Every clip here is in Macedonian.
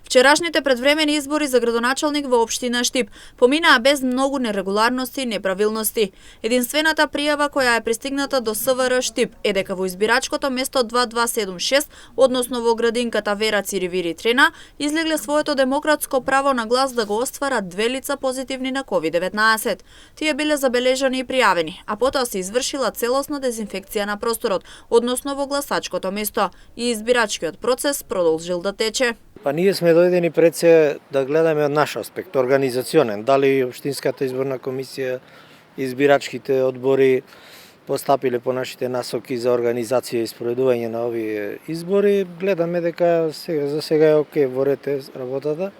Вчерашните предвремени избори за градоначалник во општина Штип поминаа без многу нерегуларности и неправилности. Единствената пријава која е пристигната до СВР Штип е дека во избирачкото место 2276, односно во градинката Вера Циривири Трена, излегле своето демократско право на глас да го остварат две лица позитивни на COVID-19. Тие биле забележани и пријавени, а потоа се извршила целосна дезинфекција на просторот, односно во гласачкото место, и избирачкиот процес продолжил да тече. Па ние сме дојдени пред се да гледаме од наш аспект, организационен, дали Општинската изборна комисија, избирачките одбори постапиле по нашите насоки за организација и спроведување на овие избори. Гледаме дека за сега е окей во ред работата.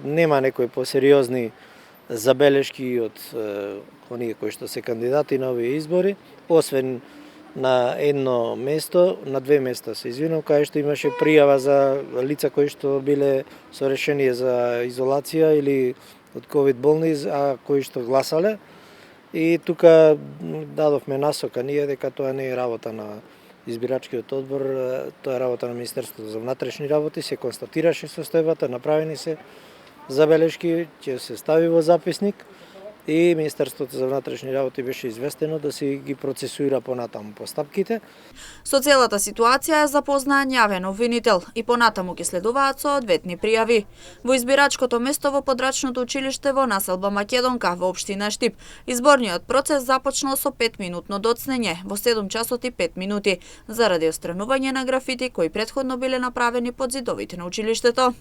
Нема некои посериозни забелешки од оние кои што се кандидати на овие избори, освен на едно место, на две места се извинам, кај што имаше пријава за лица кои што биле со решение за изолација или од ковид болни, а кои што гласале. И тука дадовме насока ние дека тоа не е работа на избирачкиот одбор, тоа е работа на Министерството за внатрешни работи, се констатираше состојбата, направени се забелешки, ќе се стави во записник и Министерството за внатрешни работи беше известено да се ги процесуира понатаму постапките. Со целата ситуација е запознаен јавен обвинител и понатаму ќе следуваат соодветни пријави. Во избирачкото место во подрачното училиште во населба Македонка во општина Штип, изборниот процес започнал со 5-минутно доцнење во 7 часот и 5 минути заради отстранување на графити кои претходно биле направени под зидовите на училиштето.